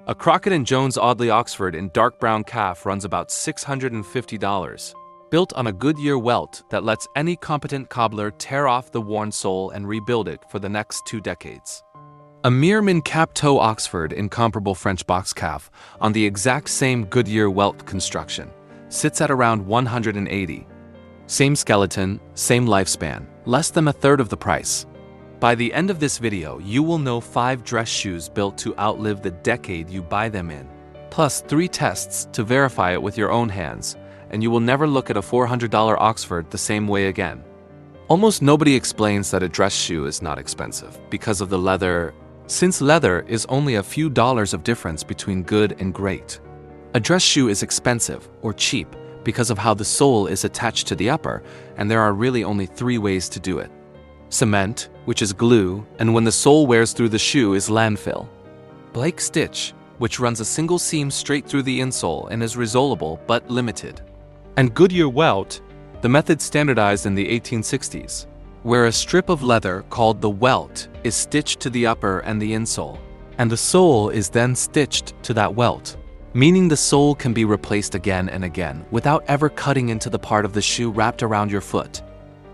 A Crockett Jones Audley Oxford in dark brown calf runs about $650, built on a Goodyear Welt that lets any competent cobbler tear off the worn sole and rebuild it for the next 2 decades. A Meermin cap-toe Oxford in comparable French box calf on the exact same Goodyear Welt construction sits at around $180. Same skeleton, same lifespan, less than a third of the price. By the end of this video, you will know 5 dress shoes built to outlive the decade you buy them in, plus 3 tests to verify it with your own hands, and you will never look at a $400 Oxford the same way again. Almost nobody explains that a dress shoe is not expensive because of the leather, since leather is only a few dollars of difference between good and great. A dress shoe is expensive or cheap because of how the sole is attached to the upper, and there are really only 3 ways to do it. Cement, which is glue, and when the sole wears through the shoe is landfill. Blake stitch, which runs a single seam straight through the insole and is resolable but limited. And Goodyear Welt, the method standardized in the 1860s, where a strip of leather called the welt is stitched to the upper and the insole, and the sole is then stitched to that welt, meaning the sole can be replaced again and again without ever cutting into the part of the shoe wrapped around your foot.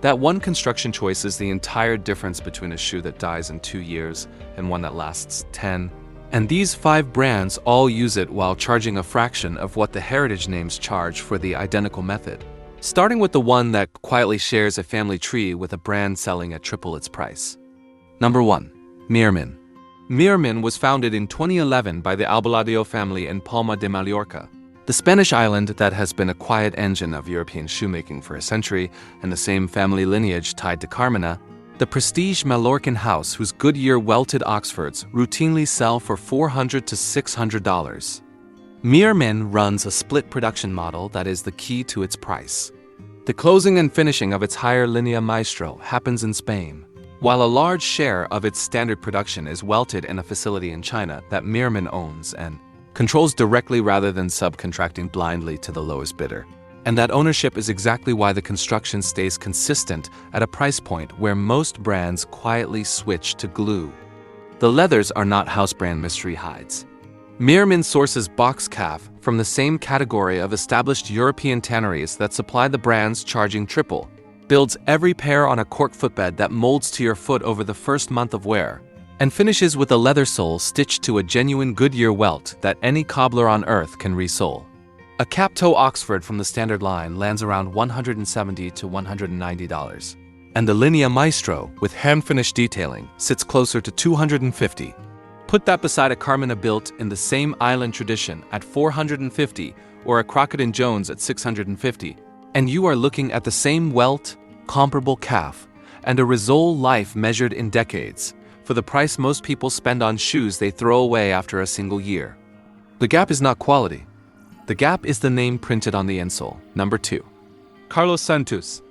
That one construction choice is the entire difference between a shoe that dies in 2 years and one that lasts 10. And these 5 brands all use it while charging a fraction of what the heritage names charge for the identical method. Starting with the one that quietly shares a family tree with a brand selling at triple its price. Number 1. Meermin. Meermin was founded in 2011 by the Albaladió family in Palma de Mallorca, the Spanish island that has been a quiet engine of European shoemaking for a century, and the same family lineage tied to Carmina, the prestige Mallorcan house whose Goodyear-welted Oxfords routinely sell for $400 to $600. Meermin runs a split production model that is the key to its price. The closing and finishing of its higher linea maestro happens in Spain, while a large share of its standard production is welted in a facility in China that Meermin owns and controls directly rather than subcontracting blindly to the lowest bidder. And that ownership is exactly why the construction stays consistent at a price point where most brands quietly switch to glue. The leathers are not house brand mystery hides. Meermin sources box calf from the same category of established European tanneries that supply the brands charging triple, builds every pair on a cork footbed that molds to your foot over the first month of wear, and finishes with a leather sole stitched to a genuine Goodyear Welt that any cobbler on earth can resole. A cap-toe Oxford from the standard line lands around $170 to $190, and the Linea Maestro with hand-finished detailing sits closer to $250. Put that beside a Carmina built in the same island tradition at $450 or a Crockett Jones at $650, and you are looking at the same welt, comparable calf, and a resole life measured in decades, for the price most people spend on shoes they throw away after a single year. The gap is not quality. The gap is the name printed on the insole. Number 2. Carlos Santos.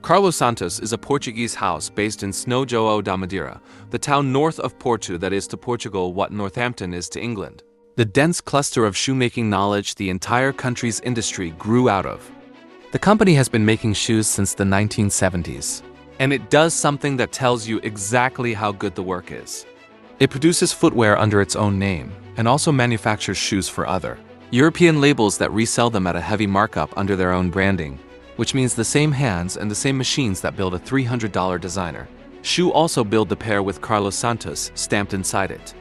Carlos Santos is a Portuguese house based in São João da Madeira, the town north of Porto that is to Portugal what Northampton is to England. The dense cluster of shoemaking knowledge the entire country's industry grew out of. The company has been making shoes since the 1970s. And it does something that tells you exactly how good the work is. It produces footwear under its own name, and also manufactures shoes for other European labels that resell them at a heavy markup under their own branding, which means the same hands and the same machines that build a $300 designer shoe also build the pair with Carlos Santos stamped inside it.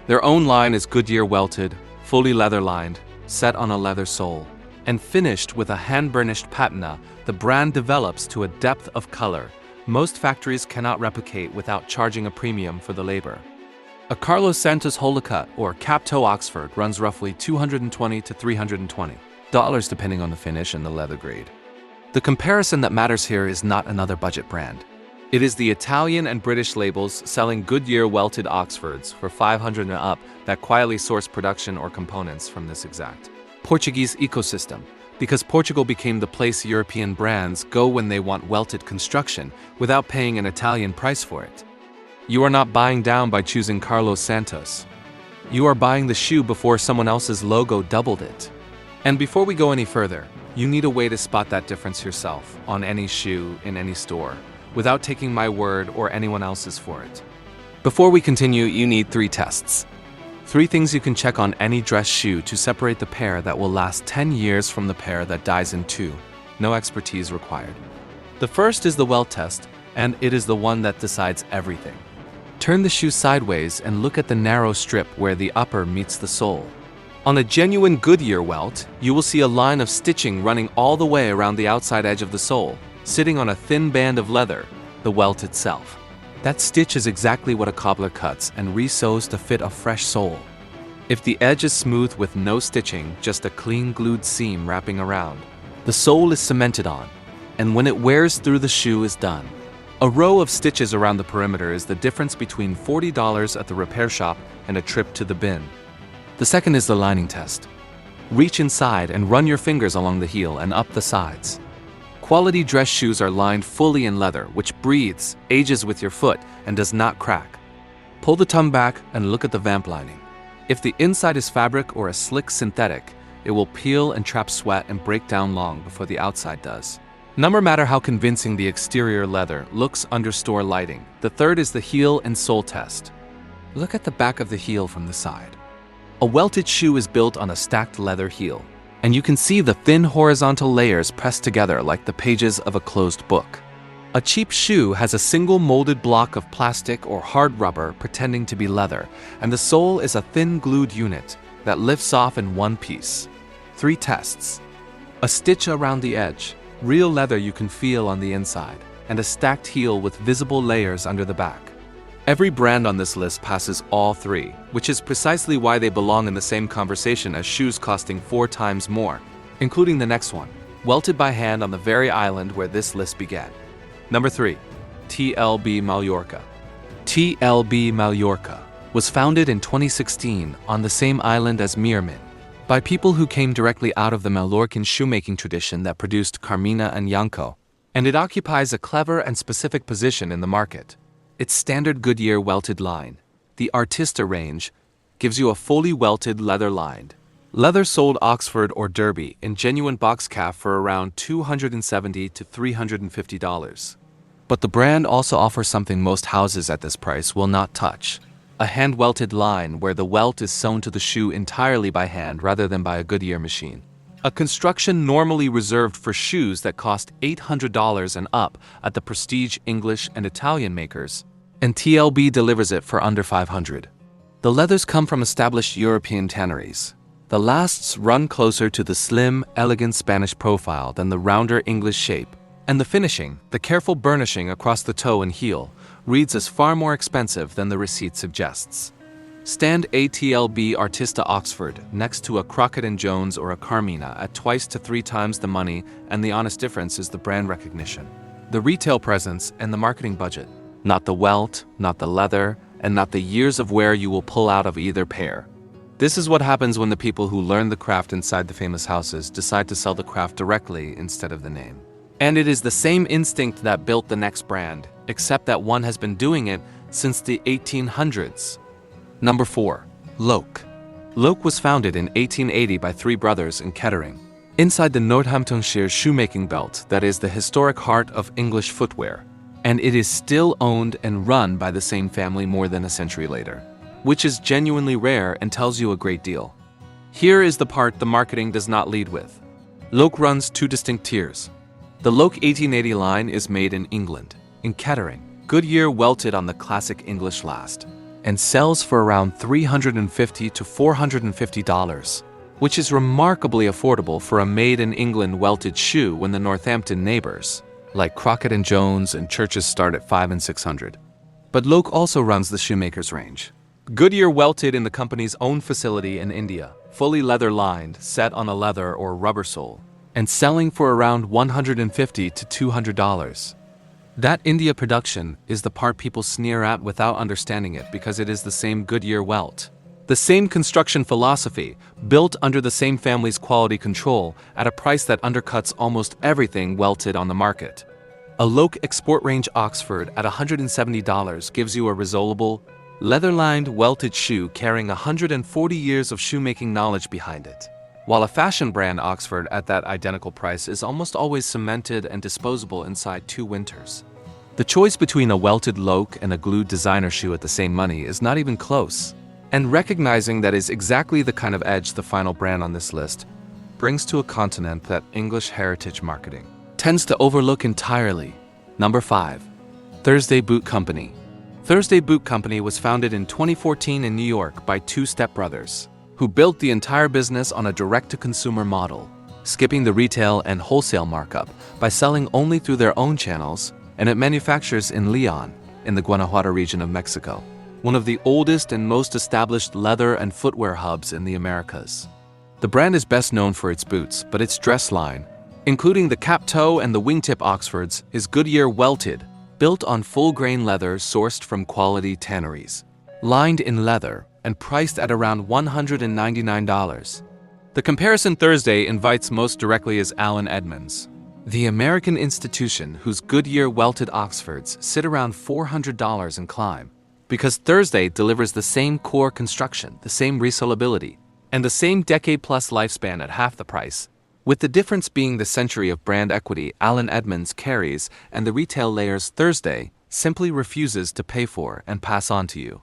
Their own line is Goodyear-welted, fully leather-lined, set on a leather sole, and finished with a hand-burnished patina the brand develops to a depth of color most factories cannot replicate without charging a premium for the labor. A Carlos Santos holocut or cap-toe Oxford runs roughly $220 to $320, depending on the finish and the leather grade. The comparison that matters here is not another budget brand. It is the Italian and British labels selling Goodyear-welted Oxfords for $500 and up that quietly source production or components from this exact Portuguese ecosystem, because Portugal became the place European brands go when they want welted construction without paying an Italian price for it. You are not buying down by choosing Carlos Santos. You are buying the shoe before someone else's logo doubled it. And before we go any further, you need a way to spot that difference yourself on any shoe in any store, without taking my word or anyone else's for it. Before we continue, you need 3 tests. 3 things you can check on any dress shoe to separate the pair that will last 10 years from the pair that dies in 2. No expertise required. The first is the welt test, and it is the one that decides everything. Turn the shoe sideways and look at the narrow strip where the upper meets the sole. On a genuine Goodyear welt, you will see a line of stitching running all the way around the outside edge of the sole, sitting on a thin band of leather, the welt itself. That stitch is exactly what a cobbler cuts and resews to fit a fresh sole. If the edge is smooth with no stitching, just a clean glued seam wrapping around, the sole is cemented on, and when it wears through, the shoe is done. A row of stitches around the perimeter is the difference between $40 at the repair shop and a trip to the bin. The second is the lining test. Reach inside and run your fingers along the heel and up the sides. Quality dress shoes are lined fully in leather, which breathes, ages with your foot, and does not crack. Pull the tongue back and look at the vamp lining. If the inside is fabric or a slick synthetic, it will peel and trap sweat and break down long before the outside does. No matter how convincing the exterior leather looks under store lighting, the third is the heel and sole test. Look at the back of the heel from the side. A welted shoe is built on a stacked leather heel, and you can see the thin horizontal layers pressed together like the pages of a closed book. A cheap shoe has a single molded block of plastic or hard rubber pretending to be leather, and the sole is a thin glued unit that lifts off in one piece. 3 tests. A stitch around the edge, real leather you can feel on the inside, and a stacked heel with visible layers under the back. Every brand on this list passes all 3, which is precisely why they belong in the same conversation as shoes costing 4 times more, including the next one, welted by hand on the very island where this list began. Number 3, TLB Mallorca. TLB Mallorca was founded in 2016 on the same island as Meermin by people who came directly out of the Mallorcan shoemaking tradition that produced Carmina and Yanko, and it occupies a clever and specific position in the market. Its standard Goodyear welted line, the Artista range, gives you a fully welted leather-lined, leather-soled Oxford or Derby in genuine box calf for around $270 to $350. But the brand also offers something most houses at this price will not touch: a hand-welted line where the welt is sewn to the shoe entirely by hand rather than by a Goodyear machine. A construction normally reserved for shoes that cost $800 and up at the prestige English and Italian makers, and TLB delivers it for under $500. The leathers come from established European tanneries. The lasts run closer to the slim, elegant Spanish profile than the rounder English shape, and the finishing, the careful burnishing across the toe and heel, reads as far more expensive than the receipt suggests. Stand a TLB Artista Oxford next to a Crockett Jones or a Carmina at 2 to 3 times the money, and the honest difference is the brand recognition, the retail presence, and the marketing budget. Not the welt, not the leather, and not the years of wear you will pull out of either pair. This is what happens when the people who learn the craft inside the famous houses decide to sell the craft directly instead of the name. And it is the same instinct that built the next brand, except that one has been doing it since the 1800s. Number 4, Loake. Loake was founded in 1880 by 3 brothers in Kettering, inside the Northamptonshire shoemaking belt that is the historic heart of English footwear, and it is still owned and run by the same family more than a century later, which is genuinely rare and tells you a great deal. Here is the part the marketing does not lead with. Loake runs 2 distinct tiers. The Loake 1880 line is made in England, in Kettering, Goodyear welted on the classic English last, and sells for around $350 to $450, which is remarkably affordable for a made-in-England welted shoe when the Northampton neighbors, like Crockett Jones and Churches, start at $500 and $600. But Loake also runs the shoemaker's range. Goodyear welted in the company's own facility in India, fully leather-lined, set on a leather or rubber sole, and selling for around $150 to $200. That India production is the part people sneer at without understanding it because it is the same Goodyear welt. The same construction philosophy, built under the same family's quality control at a price that undercuts almost everything welted on the market. A Loake Export Range Oxford at $170 gives you a resolable, leather-lined welted shoe carrying 140 years of shoemaking knowledge behind it, while a fashion brand Oxford at that identical price is almost always cemented and disposable inside 2 winters. The choice between a welted Loake and a glued designer shoe at the same money is not even close. And recognizing that is exactly the kind of edge the final brand on this list brings to a continent that English heritage marketing tends to overlook entirely. Number 5. Thursday Boot Company. Thursday Boot Company was founded in 2014 in New York by two stepbrothers, who built the entire business on a direct-to-consumer model, skipping the retail and wholesale markup by selling only through their own channels, and it manufactures in Leon, in the Guanajuato region of Mexico, one of the oldest and most established leather and footwear hubs in the Americas. The brand is best known for its boots, but its dress line, including the cap-toe and the wingtip Oxfords, is Goodyear-welted, built on full-grain leather sourced from quality tanneries, lined in leather and priced at around $199. The comparison Thursday invites most directly is Allen Edmonds, the American institution whose Goodyear-welted Oxfords sit around $400 and climb, because Thursday delivers the same core construction, the same resellability, and the same decade-plus lifespan at half the price, with the difference being the century of brand equity Allen Edmonds carries and the retail layers Thursday simply refuses to pay for and pass on to you.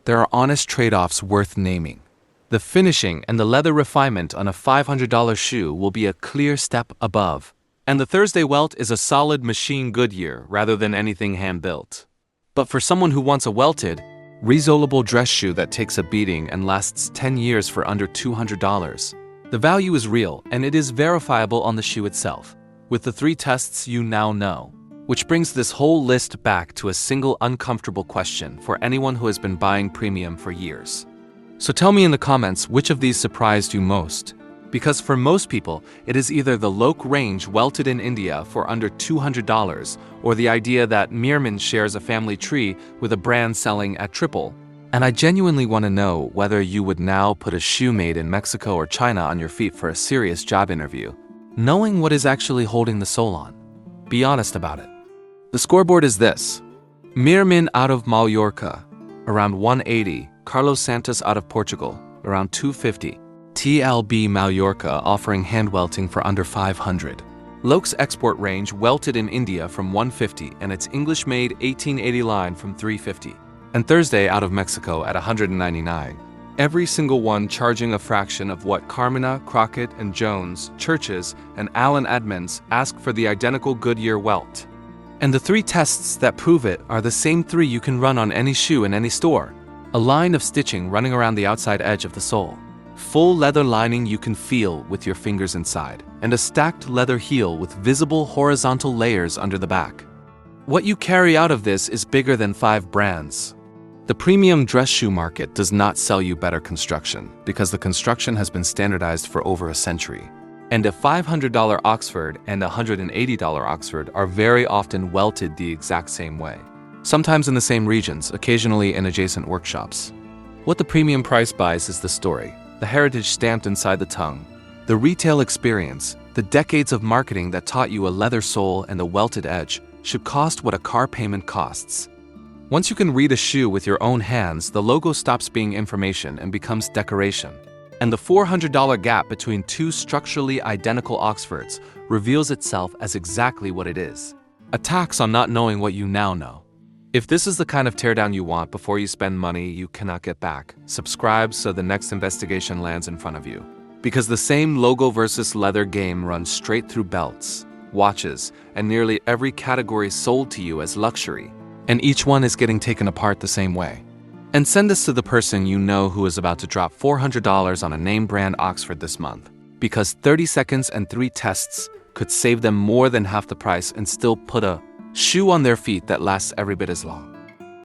There are honest trade-offs worth naming. The finishing and the leather refinement on a $500 shoe will be a clear step above, and the Thursday Welt is a solid machine Goodyear rather than anything hand-built. But for someone who wants a welted, resolable dress shoe that takes a beating and lasts 10 years for under $200, the value is real and it is verifiable on the shoe itself, with the 3 tests you now know. Which brings this whole list back to a single uncomfortable question for anyone who has been buying premium for years. So tell me in the comments which of these surprised you most. Because for most people, it is either the Loake range welted in India for under $200 or the idea that Meermin shares a family tree with a brand selling at triple. And I genuinely want to know whether you would now put a shoe made in Mexico or China on your feet for a serious job interview, knowing what is actually holding the sole on. Be honest about it. The scoreboard is this: Meermin out of Mallorca, around $180, Carlos Santos out of Portugal, around $250, TLB Mallorca offering hand welting for under $500. Loake's export range welted in India from $150 and its English-made 1880 line from $350. And Thursday out of Mexico at $199. Every single one charging a fraction of what Carmina, Crockett and Jones, Churches, and Allen Edmonds ask for the identical Goodyear Welt. And the 3 tests that prove it are the same 3 you can run on any shoe in any store. A line of stitching running around the outside edge of the sole. Full leather lining you can feel with your fingers inside, and a stacked leather heel with visible horizontal layers under the back. What you carry out of this is bigger than 5 brands. The premium dress shoe market does not sell you better construction because the construction has been standardized for over a century. And a $500 Oxford and a $180 Oxford are very often welted the exact same way. Sometimes in the same regions, occasionally in adjacent workshops. What the premium price buys is the story, the heritage stamped inside the tongue, the retail experience, the decades of marketing that taught you a leather sole and a welted edge should cost what a car payment costs. Once you can read a shoe with your own hands, the logo stops being information and becomes decoration. And the $400 gap between 2 structurally identical Oxfords reveals itself as exactly what it is: a tax on not knowing what you now know. If this is the kind of teardown you want before you spend money you cannot get back, subscribe so the next investigation lands in front of you. Because the same logo versus leather game runs straight through belts, watches, and nearly every category sold to you as luxury. And each one is getting taken apart the same way. And send this to the person you know who is about to drop $400 on a name brand Oxford this month, because 30 seconds and 3 tests could save them more than half the price and still put a shoe on their feet that lasts every bit as long.